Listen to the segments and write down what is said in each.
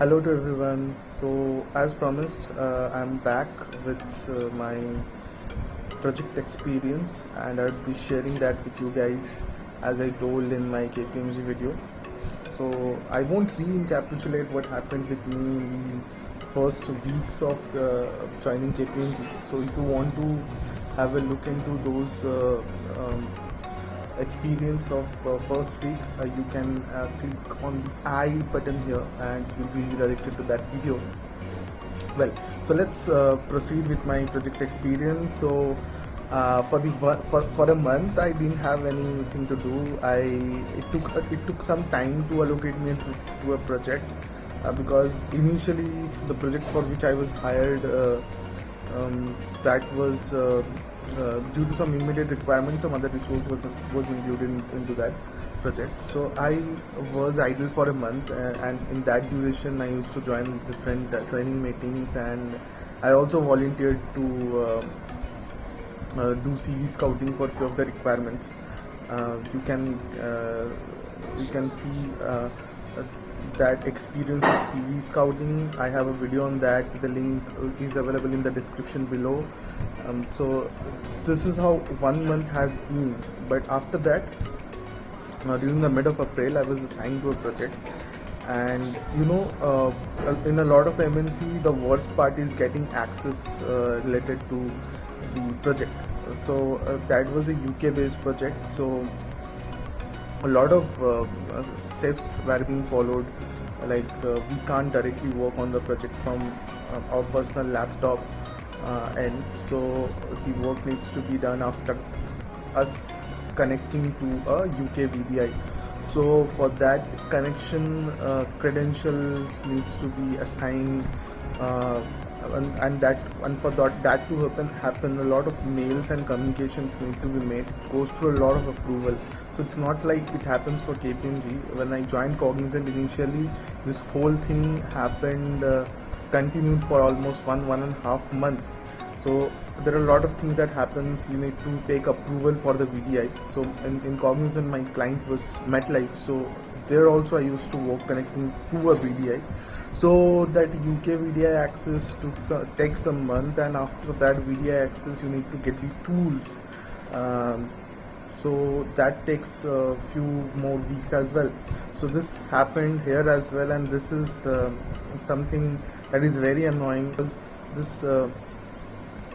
Hello to everyone. So, as promised, I'm back with my project experience, and I'll be sharing that with you guys as I told in my KPMG video. So, I won't recapitulate what happened with me in the first weeks of joining KPMG. So, if you want to have a look into those experience of first week, you can click on the I button here and you'll be redirected to that video. Well, so let's proceed with my project experience. So for a month I didn't have anything to do. It took some time to allocate me to a project because initially the project for which I was hired, that was due to some immediate requirements, some other resource was included into that project. So I was idle for a month, and in that duration I used to join different training meetings, and I also volunteered to do CV scouting for few of the requirements. You can see that experience of CV scouting. I have a video on that. The link is available in the description below. So this is how 1 month has been. But after that, during the mid of April, I was assigned to a project, and in a lot of MNC, the worst part is getting access related to the project. So that was a UK based project. So a lot of steps were being followed, like we can't directly work on the project from our personal laptop end, so the work needs to be done after us connecting to a UK VDI. So for that connection, credentials needs to be assigned, and for that to happen, a lot of mails and communications need to be made. It goes through a lot of approval. So it's not like it happens for KPMG. When I joined Cognizant initially, this whole thing happened, continued for almost 1.5 months. So there are a lot of things that happens. You need to take approval for the VDI. So in Cognizant, my client was MetLife. So there also I used to work connecting to a VDI. So that UK VDI access takes a month, and after that VDI access, you need to get the tools. So that takes a few more weeks as well. So this happened here as well, and this is something that is very annoying, because this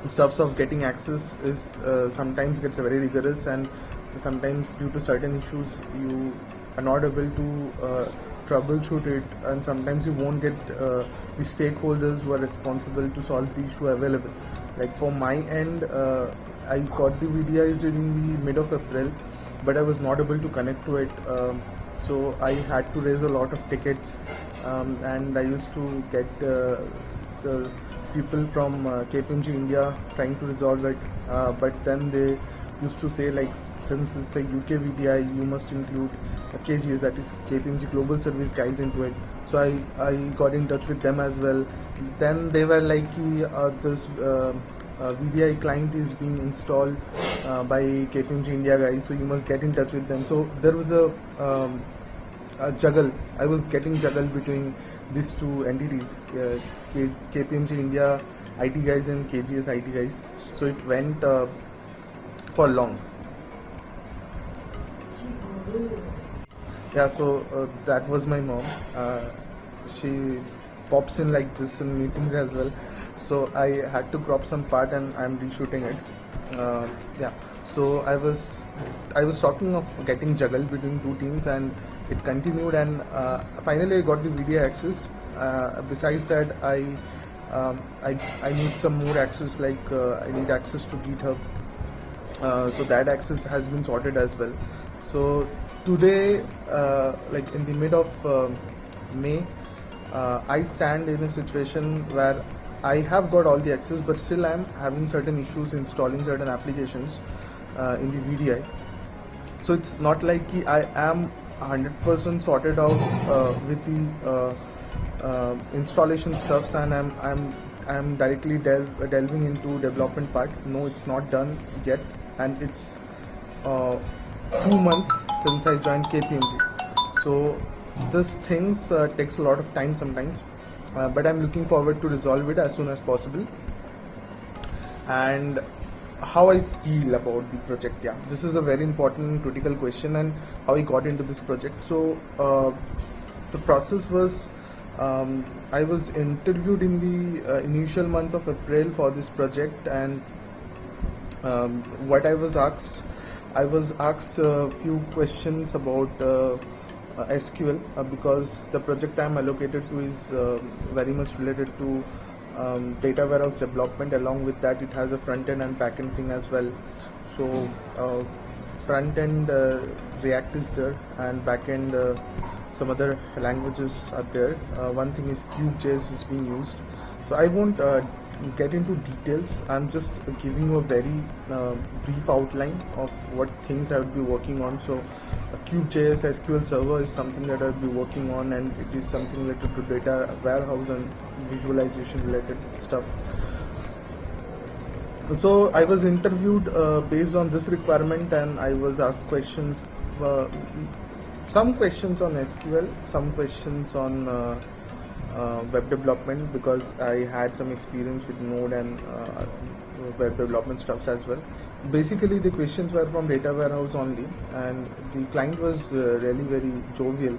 stuffs of getting access is sometimes gets very rigorous, and sometimes due to certain issues you are not able to troubleshoot it, and sometimes you won't get the stakeholders who are responsible to solve the issue available. Like for my end, I got the VDIs during the mid of April, but I was not able to connect to it. So I had to raise a lot of tickets, and I used to get the people from KPMG India trying to resolve it, but then they used to say, like, since it's a UK VDI, you must include KGS, that is KPMG Global Service guys, into it. So I got in touch with them as well. Then they were like, this VDI client is being installed by KPMG India guys, so you must get in touch with them. So there was a juggle. I was getting juggled between these two entities, KPMG India IT guys and KGS IT guys. So it went for long. Yeah, so that was my mom. She pops in like this in meetings as well. So I had to crop some part, and I'm reshooting it. Yeah. So I was talking of getting juggled between two teams, and it continued, and finally I got the VDI access. Besides that, I need some more access, like I need access to GitHub. So that access has been sorted as well. So today, like in the mid of May, I stand in a situation where I have got all the access, but still I am having certain issues installing certain applications in the VDI. So it's not like I am 100% sorted out with the installation stuffs, and I'm directly delving into development part. No, it's not done yet, and it's 2 months since I joined KPMG. So this things takes a lot of time sometimes, but I'm looking forward to resolve it as soon as possible. And how I feel about the project, yeah, this is a very important critical question, and how I got into this project. So the process was, I was interviewed in the initial month of April for this project, and what I was asked a few questions about SQL, because the project I'm allocated to is very much related to data warehouse development. Along with that, it has a front end and back end thing as well. So front end React is there, and back end some other languages are there. One thing is Cube.js is being used. So I won't get into details. I'm just giving you a very brief outline of what things I would be working on. So Cube.js SQL Server is something that I'll be working on, and it is something related to data warehouse and visualization related stuff. So I was interviewed based on this requirement, and I was asked questions, some questions on SQL, some questions on web development, because I had some experience with Node and web development stuffs as well. Basically, the questions were from data warehouse only, and the client was really very jovial.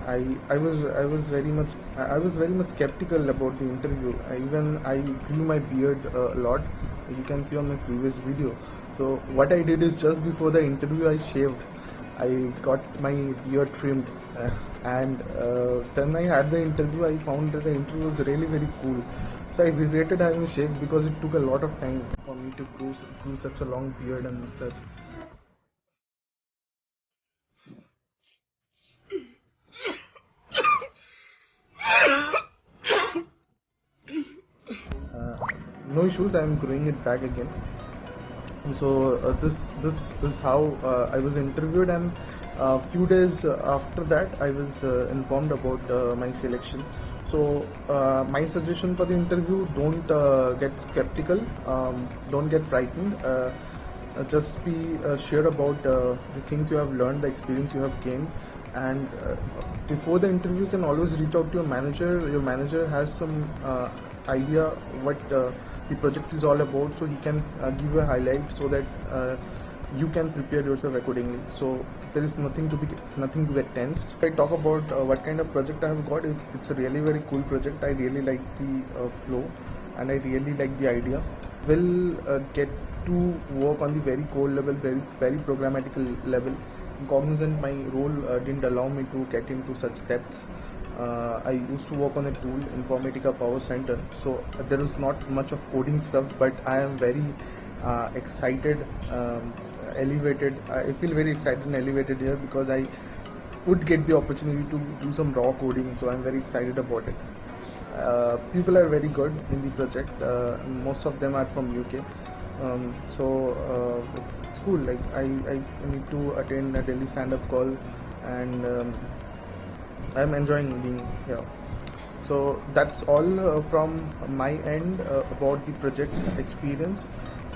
I was very much skeptical about the interview. I grew my beard a lot. You can see on my previous video. So what I did is, just before the interview, I shaved. I got my beard trimmed, and then I had the interview. I found that the interview was really very cool. So I regretted having a shave, because it took a lot of time for me to grow such a long beard and mustache. No issues. I am growing it back again. So this is how I was interviewed, and a few days after that, I was informed about my selection. So my suggestion for the interview: don't get skeptical, don't get frightened. Just be sure about the things you have learned, the experience you have gained, and before the interview, you can always reach out to your manager. Your manager has some idea what the project is all about, so he can give you a highlight, so that you can prepare yourself accordingly. So there is nothing to get tensed. If I talk about what kind of project I have got, it's a really very cool project. I really like the flow, and I really like the idea. Will get to work on the very core level, very programmatical level. Cognizant, my role didn't allow me to get into such depths. I used to work on a tool, Informatica Power Center, so there is not much of coding stuff, but I am very excited, elevated. I feel very excited and elevated here, because I would get the opportunity to do some raw coding, so I'm very excited about it. People are very good in the project. Most of them are from UK. So it's cool. Like I need to attend a daily stand-up call, and I'm enjoying being here. So that's all from my end about the project experience,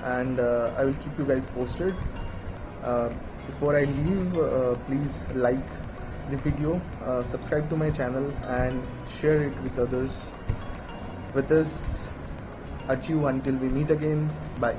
and I will keep you guys posted. Before I leave, please like the video, subscribe to my channel, and share it with others. With this, adieu until we meet again. Bye.